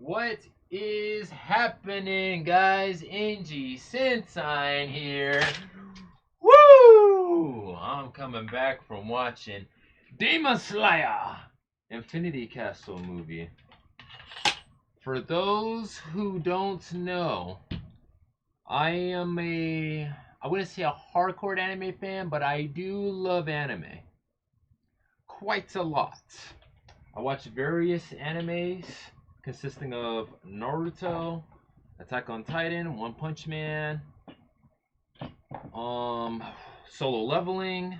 What is happening, guys? Angie Sunshine here. Woo! I'm coming back from watching Demon Slayer Infinity Castle movie. For those who don't know, I wouldn't say a hardcore anime fan, but I do love anime quite a lot. I watch various animes consisting of Naruto, Attack on Titan, One Punch Man, um, Solo Leveling,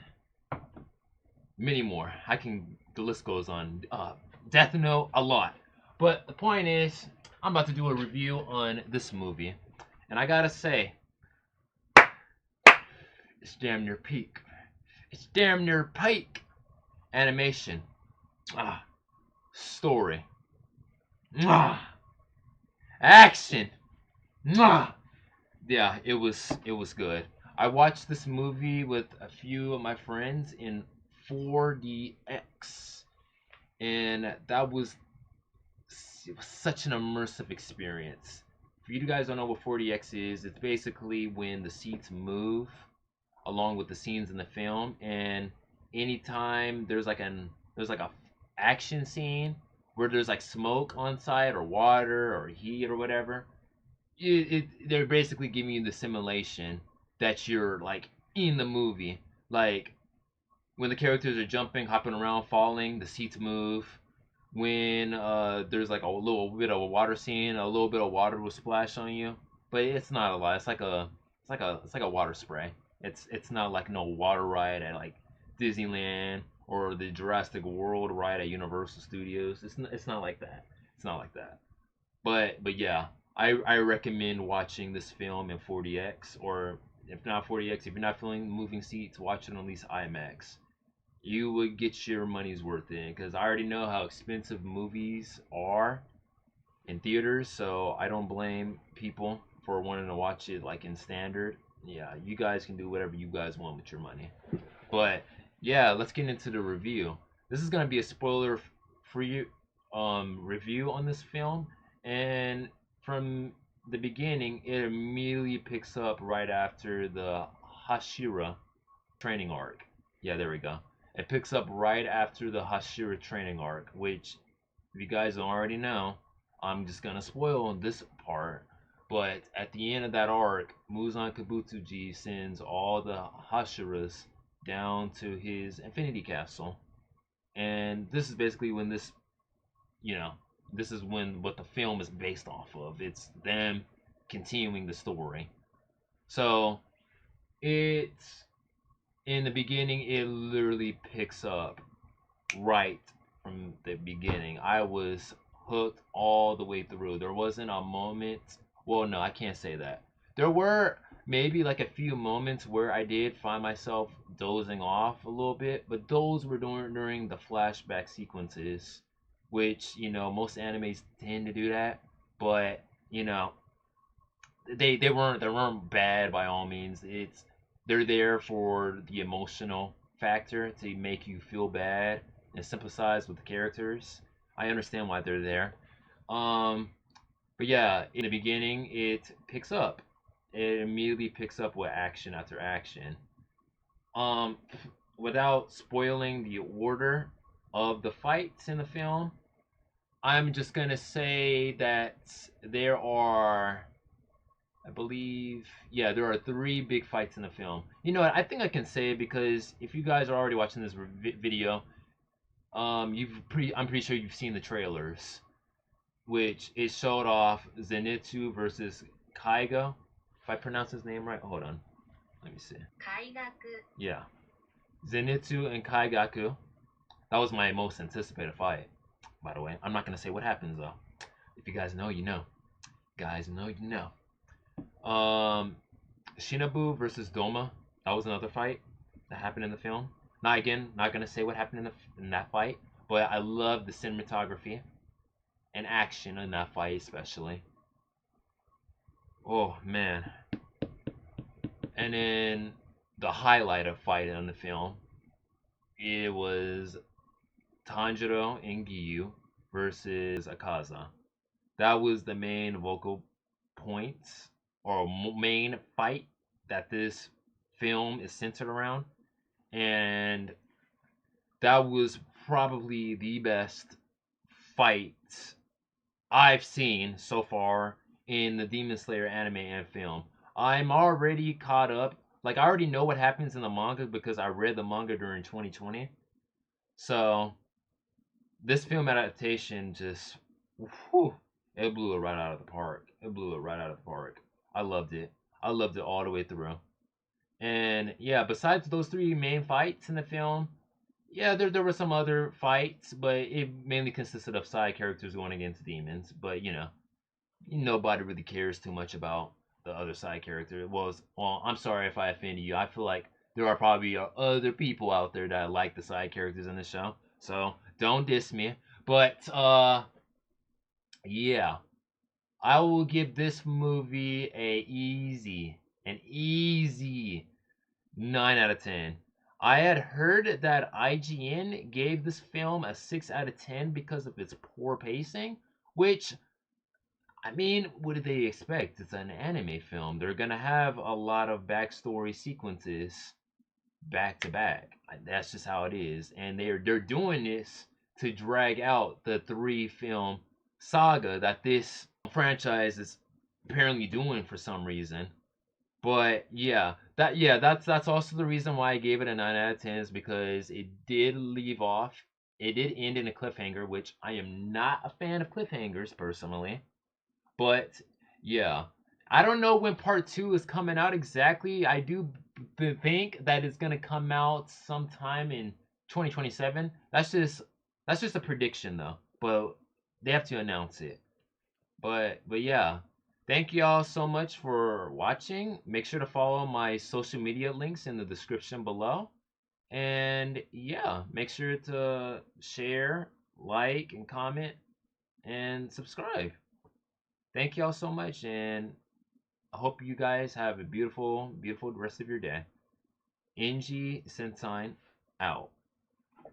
many more. The list goes on. Death Note, a lot. But the point is, I'm about to do a review on this movie, and I gotta say, it's damn near peak. It's damn near peak. Animation, story, action. Yeah, it was good. I watched this movie with a few of my friends in 4DX, and it was such an immersive experience. For you guys don't know what 4DX is, it's basically when the seats move along with the scenes in the film, and anytime there's like a action scene where there's like smoke on site or water or heat or whatever, they're basically giving you the simulation that you're like in the movie. Like when the characters are jumping, hopping around, falling, the seats move. When there's like a little bit of a water scene, a little bit of water will splash on you, but it's not a lot. It's like a water spray. It's not like no water ride at like Disneyland or the Jurassic World ride at Universal Studios. It's not like that. It's not like that. But yeah, I recommend watching this film in 4DX, or if not 4DX, if you're not feeling moving seats, watch it on at least IMAX. You would get your money's worth in, because I already know how expensive movies are in theaters, so I don't blame people for wanting to watch it like in standard. Yeah, you guys can do whatever you guys want with your money. But yeah, let's get into the review. This is gonna be a spoiler free review on this film, and from the beginning, it immediately picks up right after the Hashira training arc. Yeah, there we go. It picks up right after the Hashira training arc, which, if you guys don't already know, I'm just gonna spoil this part. But at the end of that arc, Muzan Kabutoji sends all the Hashiras down to his Infinity Castle, and this is basically when you know, this is when what the film is based off of. It's them continuing the story. So it's in the beginning, it literally picks up right from the beginning. I was hooked all the way through. There wasn't a moment. Well, no, I can't say that. There were maybe like a few moments where I did find myself dozing off a little bit, but those were during the flashback sequences, which, most animes tend to do that. But, you know, they weren't bad by all means. They're there for the emotional factor to make you feel bad and sympathize with the characters. I understand why they're there. Um, but yeah, in the beginning, it picks up. It immediately picks up with action after action. Um, Without spoiling the order of the fights in the film, I'm just gonna say that there are, I believe, yeah, there are three big fights in the film. You know what? I think I can say it because if you guys are already watching this video, I'm pretty sure you've seen the trailers, which it showed off Zenitsu versus Kaigo. If I pronounce his name right, hold on, let me see. Yeah, Zenitsu and Kaigaku. That was my most anticipated fight, by the way. I'm not gonna say what happens though. If you guys know, you know. Guys know, you know. Um, Shinobu versus Doma. That was another fight that happened in the film. Not gonna say what happened in that fight, but I love the cinematography and action in that fight especially. Oh man! And then the highlight of fight in the film, it was Tanjiro and Giyu versus Akaza. That was the main vocal point or main fight that this film is centered around, and that was probably the best fight I've seen so far in the Demon Slayer anime and film. I'm already caught up. Like, I already know what happens in the manga because I read the manga during 2020. So this film adaptation just, whew, it blew it right out of the park. It blew it right out of the park. I loved it. I loved it all the way through. And yeah, besides those three main fights in the film, yeah, there were some other fights, but it mainly consisted of side characters going against demons. But nobody really cares too much about the other side character. Well, I'm sorry if I offended you. I feel like there are probably other people out there that like the side characters in the show, so don't diss me. But yeah, I will give this movie an easy 9 out of 10. I had heard that IGN gave this film a 6 out of 10 because of its poor pacing, which, I mean, what do they expect? It's an anime film. They're gonna have a lot of backstory sequences back to back. That's just how it is, and they're doing this to drag out the 3 film saga that this franchise is apparently doing for some reason. But that's also the reason why I gave it a 9 out of 10 is because it did leave off. It did end in a cliffhanger, which I am not a fan of cliffhangers personally. But yeah, I don't know when part 2 is coming out exactly. I do think that it's gonna come out sometime in 2027. That's just a prediction though. But they have to announce it. But yeah, thank you all so much for watching. Make sure to follow my social media links in the description below. And yeah, make sure to share, like, and comment and subscribe. Thank you all so much, and I hope you guys have a beautiful, beautiful rest of your day. Ng Sensine out.